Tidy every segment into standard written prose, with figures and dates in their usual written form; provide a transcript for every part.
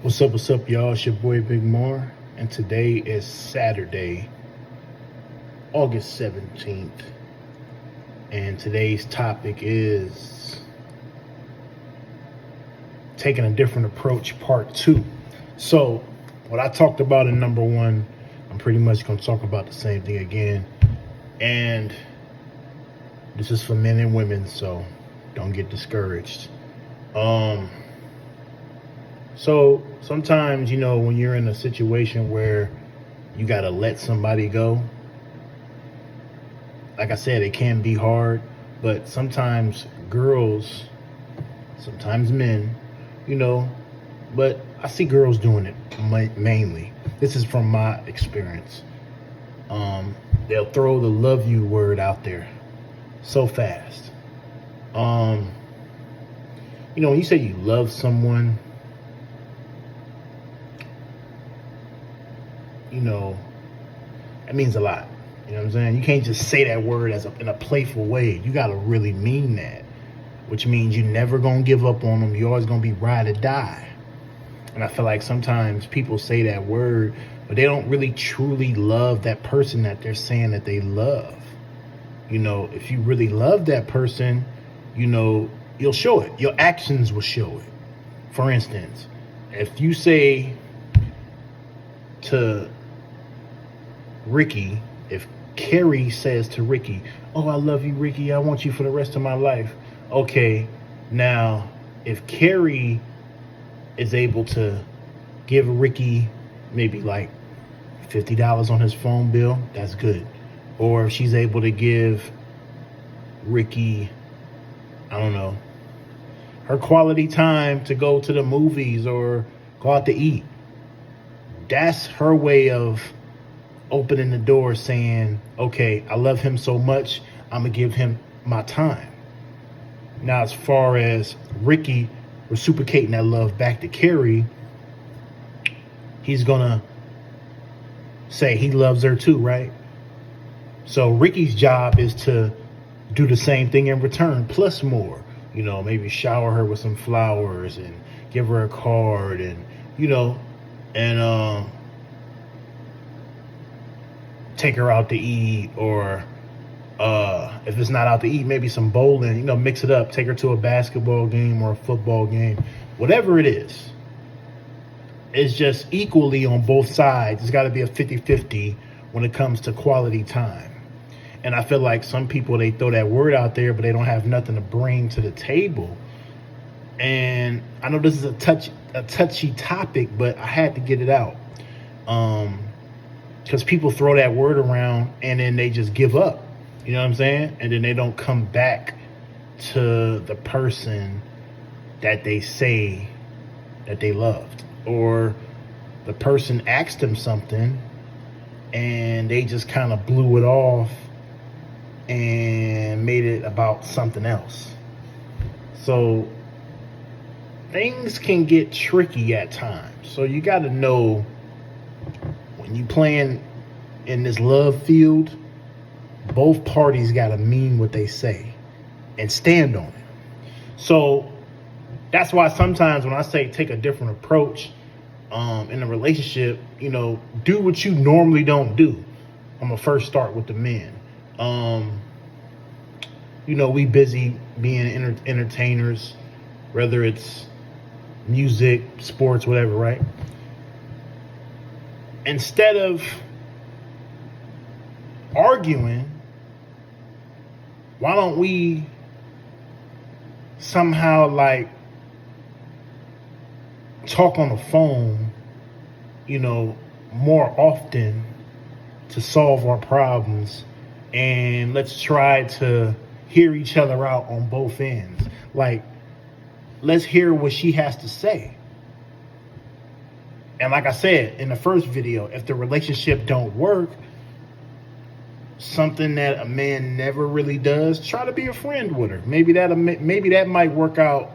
What's up, y'all? It's your boy Big Mar, and today is Saturday, August 17th, and today's topic is taking a different approach, part 2. So, what I talked about in number 1, I'm pretty much going to talk about the same thing again, and this is for men and women, so don't get discouraged. So sometimes, when you're in a situation where you got to let somebody go, like I said, it can be hard, but sometimes girls, sometimes men, but I see girls doing it mainly. This is from my experience. They'll throw the love you word out there so fast. When you say you love someone, that means a lot. You know what I'm saying? You can't just say that word in a playful way. You got to really mean that, which means you're never going to give up on them. You're always going to be ride or die. And I feel like sometimes people say that word, but they don't really truly love that person that they're saying that they love. If you really love that person, you'll show it. Your actions will show it. For instance, if you say to Ricky, if Carrie says to Ricky, "Oh, I love you, Ricky. I want you for the rest of my life." Okay, now if Carrie is able to give Ricky maybe like $50 on his phone bill, that's good. Or if she's able to give Ricky, I don't know, her quality time to go to the movies or go out to eat, that's her way of opening the door saying, okay, I love him so much, I'm going to give him my time. Now, as far as Ricky reciprocating that love back to Carrie, he's going to say he loves her too, right? So Ricky's job is to do the same thing in return, plus more. Maybe shower her with some flowers and give her a card and, take her out to eat, or if it's not out to eat, maybe some bowling, mix it up, take her to a basketball game or a football game, whatever it is. It's just equally on both sides. It's got to be a 50-50 when it comes to quality time. And I feel like some people, they throw that word out there, but they don't have nothing to bring to the table. And I know this is a touchy topic, but I had to get it out. Because people throw that word around and then they just give up. You know what I'm saying? And then they don't come back to the person that they say that they loved. Or the person asked them something and they just kind of blew it off and made it about something else. So things can get tricky at times. So you got to know, when you playing in this love field, both parties got to mean what they say and stand on it. So that's why sometimes when I say take a different approach in a relationship, do what you normally don't do. I'm going to first start with the men. We busy being entertainers, whether it's music, sports, whatever, right? Instead of arguing, why don't we somehow talk on the phone, more often to solve our problems, and let's try to hear each other out on both ends. Let's hear what she has to say. And like I said in the first video, if the relationship don't work, something that a man never really does, try to be a friend with her. Maybe that might work out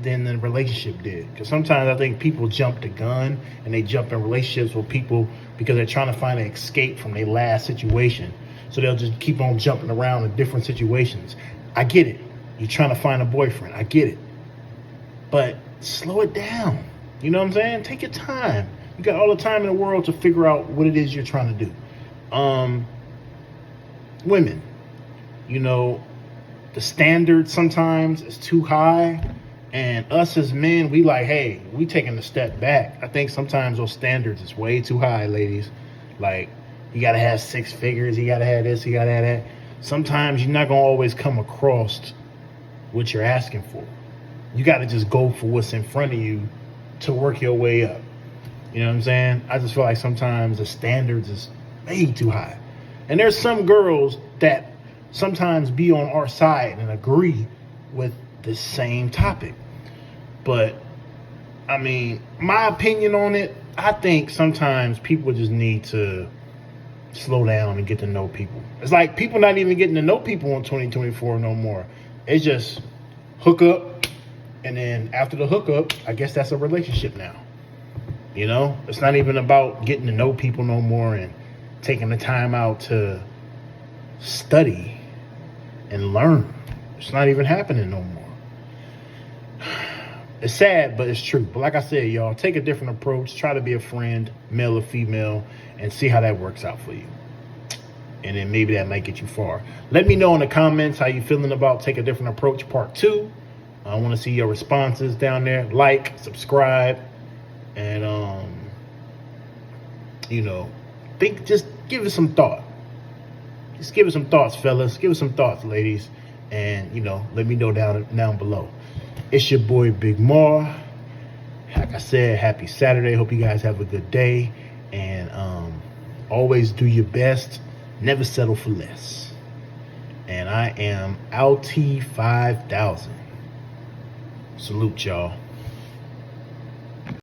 than the relationship did. Because sometimes I think people jump the gun and they jump in relationships with people because they're trying to find an escape from their last situation. So they'll just keep on jumping around in different situations. I get it. You're trying to find a boyfriend. I get it. But slow it down. You know what I'm saying? Take your time. You got all the time in the world to figure out what it is you're trying to do. Women, you know, the standard sometimes is too high, and us as men, we like, hey, we taking a step back. I think sometimes those standards is way too high, ladies. Like, you gotta have 6 figures, you gotta have this, you gotta have that. Sometimes you're not gonna always come across what you're asking for. You gotta just go for what's in front of you to work your way up. You know what I'm saying? I just feel like sometimes the standards is way too high. And there's some girls that sometimes be on our side and agree with the same topic. But, I mean, my opinion on it, I think sometimes people just need to slow down and get to know people. It's like people not even getting to know people in 2024 no more. It's just hook up, and then after the hookup, I guess that's a relationship now. You know, it's not even about getting to know people no more and taking the time out to study and learn. It's not even happening no more. It's sad, but it's true. But like I said, y'all, take a different approach. Try to be a friend, male or female, and see how that works out for you. And then maybe that might get you far. Let me know in the comments how you feeling about Take a Different Approach Part 2. I want to see your responses down there. Like, subscribe, and just give it some thought. Just give it some thoughts, fellas. Give it some thoughts, ladies. And, let me know down below. It's your boy, Big Mar. Like I said, happy Saturday. Hope you guys have a good day. And always do your best. Never settle for less. And I am LT5000. Salute, y'all.